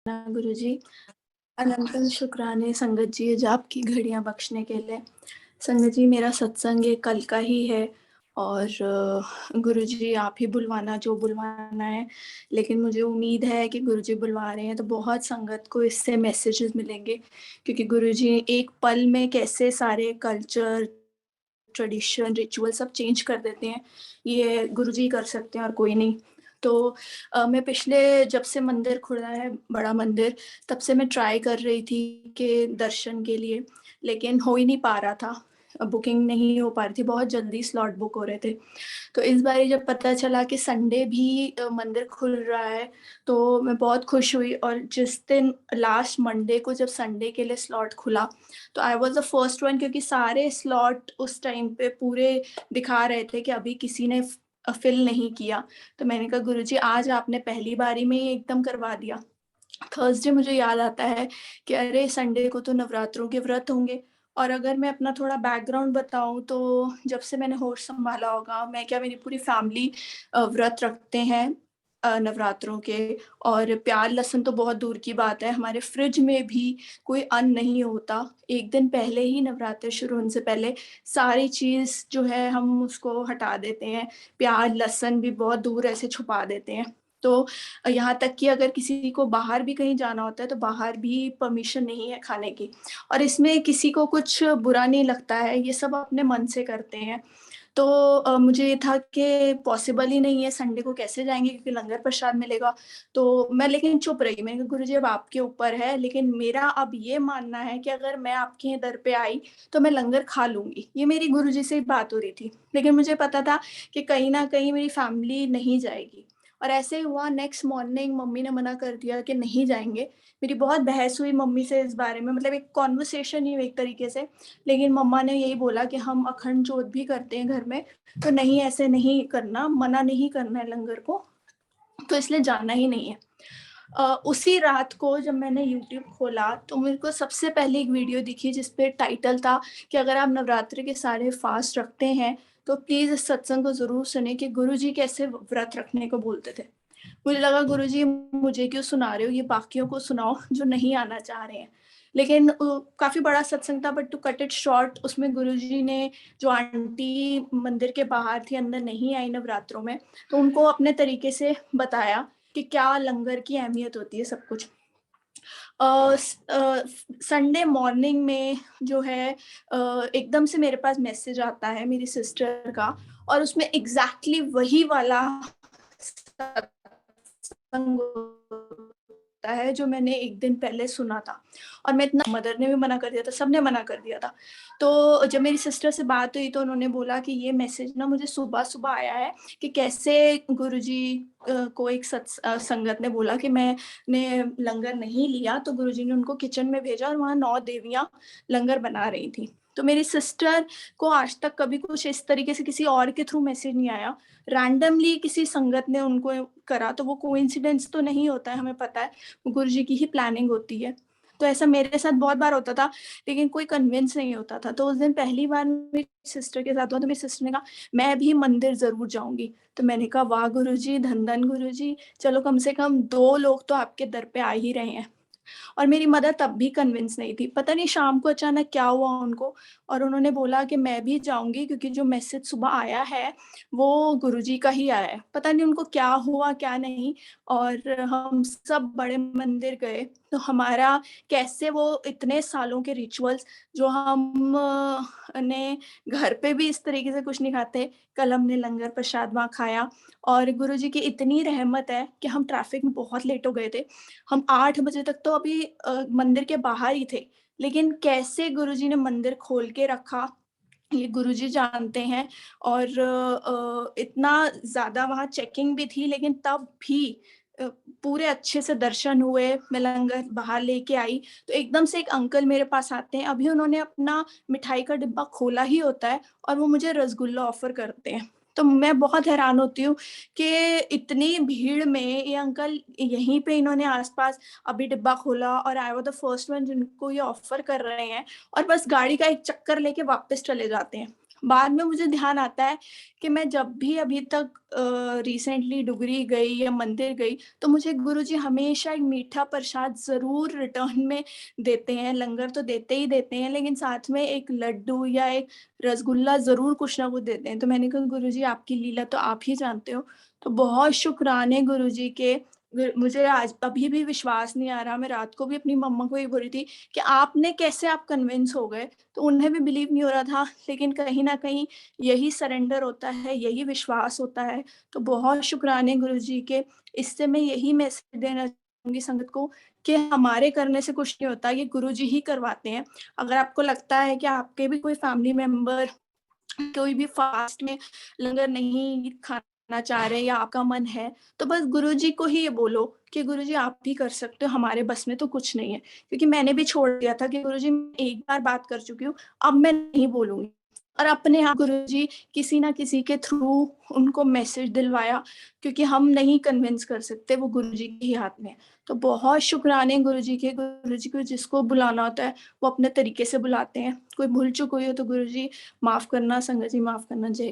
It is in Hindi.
गुरुजी, अनंतन शुक्राने संगत जी जो आपकी घड़ियाँ बख्शने के लिए। संगत जी मेरा सत्संग ये कल का ही है और गुरुजी आप ही बुलवाना जो बुलवाना है। लेकिन मुझे उम्मीद है कि गुरुजी बुलवा रहे हैं तो बहुत संगत को इससे मैसेजेस मिलेंगे, क्योंकि गुरुजी एक पल में कैसे सारे कल्चर, ट्रेडिशन, रिचुअल सब चेंज कर देते हैं। ये गुरुजी कर सकते हैं और कोई नहीं। तो मैं पिछले जब से मंदिर खुला है, बड़ा मंदिर, तब से मैं ट्राई कर रही थी कि दर्शन के लिए, लेकिन हो ही नहीं पा रहा था। बुकिंग नहीं हो पा रही थी, बहुत जल्दी स्लॉट बुक हो रहे थे। तो इस बारी जब पता चला कि संडे भी मंदिर खुल रहा है, तो मैं बहुत खुश हुई। और जिस दिन लास्ट मंडे को जब संडे के लिए स्लॉट खुला, तो I was the first one, क्योंकि सारे स्लॉट उस टाइम पे पूरे दिखा रहे थे कि अभी किसी ने फिल नहीं किया। तो मैंने कहा गुरुजी आज आपने पहली बारी में ही एकदम करवा दिया। थर्सडे मुझे याद आता है कि अरे संडे को तो नवरात्रों के व्रत होंगे। और अगर मैं अपना थोड़ा बैकग्राउंड बताऊँ, तो जब से मैंने होश सँभाला होगा, मैं क्या मेरी पूरी फैमिली व्रत रखते हैं नवरात्रों के। और प्याज़ लहसुन तो बहुत दूर की बात है, हमारे फ्रिज में भी कोई अन्न नहीं होता। एक दिन पहले ही, नवरात्र शुरू होने से पहले सारी चीज़ जो है हम उसको हटा देते हैं। प्याज़ लहसुन भी बहुत दूर ऐसे छुपा देते हैं। तो यहाँ तक कि अगर किसी को बाहर भी कहीं जाना होता है, तो बाहर भी परमिशन नहीं है खाने की। और इसमें किसी को कुछ बुरा नहीं लगता है, ये सब अपने मन से करते हैं। तो मुझे ये था कि पॉसिबल ही नहीं है, संडे को कैसे जाएँगे क्योंकि लंगर प्रसाद मिलेगा। तो मैं लेकिन चुप रही, मैंने कहा गुरुजी अब आपके ऊपर है, लेकिन मेरा अब ये मानना है कि अगर मैं आपके दर पे आई, तो मैं लंगर खा लूँगी। ये मेरी गुरुजी से बात हो रही थी। लेकिन मुझे पता था कि कहीं न कहीं मेरी फैमिली नहीं जाएगी। और ऐसे ही हुआ, नेक्स्ट मॉर्निंग मम्मी ने मना कर दिया कि नहीं जाएँगे। मेरी बहुत बहस हुई मम्मी से इस बारे में, मतलब एक कन्वर्सेशन ही हुई एक तरीके से। लेकिन मम्मा ने यही बोला कि हम अखंड जोत भी करते हैं घर में, तो नहीं ऐसे नहीं करना, मना नहीं करना है लंगर को, तो इसलिए जाना ही नहीं है। उसी रात को जब मैंने यूट्यूब खोला, तो मेरे को सबसे पहले एक वीडियो दिखी जिस पे टाइटल था कि अगर आप नवरात्रि के सारे फास्ट रखते हैं, तो प्लीज़ इस सत्संग को ज़रूर सुनें कि गुरुजी कैसे व्रत रखने को बोलते थे। मुझे लगा गुरुजी मुझे क्यों सुना रहे हो, ये बाकियों को सुनाओ जो नहीं आना चाह रहे हैं। लेकिन काफ़ी बड़ा सत्संग था, but to cut it short, उसमें गुरुजी ने, जो आंटी मंदिर के बाहर थी, अंदर नहीं आई नवरात्रों में, तो उनको अपने तरीके से बताया कि क्या लंगर की अहमियत होती है, सब कुछ। संडे मॉर्निंग में जो है एकदम से मेरे पास मैसेज आता है मेरी सिस्टर का, और उसमें एग्ज़ैक्टली वही वाला सत्संग होता है जो मैंने 1 दिन पहले सुना था। और मैं इतना, मदर ने भी मना कर दिया था, सबने मना कर दिया था। तो जब मेरी सिस्टर से बात हुई, तो उन्होंने बोला कि ये मैसेज ना मुझे सुबह-सुबह आया है कि कैसे गुरुजी को एक संगत ने बोला कि मैंने लंगर नहीं लिया, तो गुरुजी ने उनको किचन में भेजा और वहाँ 9 देवियाँ लंगर बना रही थीं। तो मेरी सिस्टर को आज तक कभी कुछ इस तरीके से किसी और के थ्रू मैसेज नहीं आया। रैंडमली किसी संगत ने उनको करा, तो वो कोइंसिडेंस तो नहीं होता है, हमें पता है, वो गुरुजी की ही प्लानिंग होती है। तो ऐसा मेरे साथ बहुत बार होता था, लेकिन कोई कन्विंस नहीं होता था। तो उस दिन पहली बार मेरी सिस्टर के साथ हुआ, तो मेरी सिस्टर ने कहा, "मैं भी मंदिर ज़रूर जाऊँगी।" तो मैंने कहा, "वाह गुरुजी, धन-धन गुरुजी, चलो कम से कम 2 लोग तो आपके दर पे आ ही रहे हैं।" और मेरी मदर तब भी कन्विंस नहीं थी। पता नहीं शाम को अचानक क्या हुआ उनको, और उन्होंने बोला कि मैं भी जाऊँगी, क्योंकि जो मैसेज सुबह आया है, वो गुरुजी का ही आया है। पता नहीं उनको क्या हुआ, क्या नहीं। और हम सब बड़े मंदिर गए, तो हमारा कैसे वो इतने सालों के रिचुअल्स, जो हम ने घर पे भी इस तरीके से कुछ नहीं खाते, कल हमने लंगर प्रसाद वहाँ खाया। और गुरुजी की इतनी रहमत है कि हम ट्रैफ़िक में बहुत लेट हो गए थे। हम 8 बजे तक तो अभी मंदिर के बाहर ही थे, लेकिन कैसे गुरुजी ने मंदिर खोल के रखा, ये गुरुजी जानते हैं। और इतना ज़्यादा वहाँ चेकिंग भी थी, लेकिन तब भी अ, पूरे अच्छे से दर्शन हुए। मैं लंगर बाहर लेके आई, तो एकदम से एक अंकल मेरे पास आते हैं, अभी उन्होंने अपना मिठाई का डिब्बा खोला ही होता है, और वो मुझे रसगुल्ला ऑफ़र करते हैं। तो मैं बहुत हैरान होती हूँ कि इतनी भीड़ में ये अंकल, यहीं पे इन्होंने आस-पास अभी डिब्बा खोला, और I was the first one जिनको ये ऑफ़र कर रहे हैं, और बस गाड़ी का एक चक्कर लेके वापस चले जाते हैं। बाद में मुझे ध्यान आता है कि मैं जब भी अभी तक रिसेंटली डुगरी गई या मंदिर गई, तो मुझे गुरुजी हमेशा एक मीठा प्रसाद ज़रूर रिटर्न में देते हैं। लंगर तो देते ही देते हैं, लेकिन साथ में एक लड्डू या एक रसगुल्ला ज़रूर कुछ ना कुछ देते हैं। तो मैंने कहा, गुरुजी आपकी लीला तो आप ही जानते हो। तो बहुत शुक्राने गुरुजी के। मुझे आज अभी भी विश्वास नहीं आ रहा, मैं रात को भी अपनी मम्मा को ये बोल रही थी कि आपने कैसे आप कन्विंस हो गए? तो उन्हें भी बिलीव नहीं हो रहा था, लेकिन कहीं न कहीं यही सरेंडर होता है, यही विश्वास होता है। तो बहुत शुक्राने गुरुजी के। इससे मैं यही मैसेज देना चाहूँगी संगत को कि हमारे करने से कुछ नहीं होता, ये गुरुजी ही करवाते हैं। अगर आपको लगता है कि आपके भी कोई फैमिली मेंबर कोई भी फास्ट में लंगर नहीं खाना चाह रहे या आपका मन है, तो बस गुरुजी को ही ये बोलो कि गुरुजी आप ही कर सकते हो, हमारे बस में तो कुछ नहीं है। क्योंकि मैंने भी छोड़ दिया था कि गुरुजी मैं एक बार बात कर चुकी हूँ, अब मैं नहीं बोलूँगी। और अपने आप गुरुजी किसी न किसी के थ्रू उनको मैसेज दिलवाया, क्योंकि हम नहीं कन्विंस कर सकते, वो गुरुजी के ही हाथ में है। तो बहुत शुक्राने गुरुजी के, गुरुजी को जिसको बुलाना होता है, वो अपने तरीके से बुलाते हैं। कोई भूल-चूक हुई हो तो गुरुजी माफ़ करना, संगत जी माफ़ करना। जय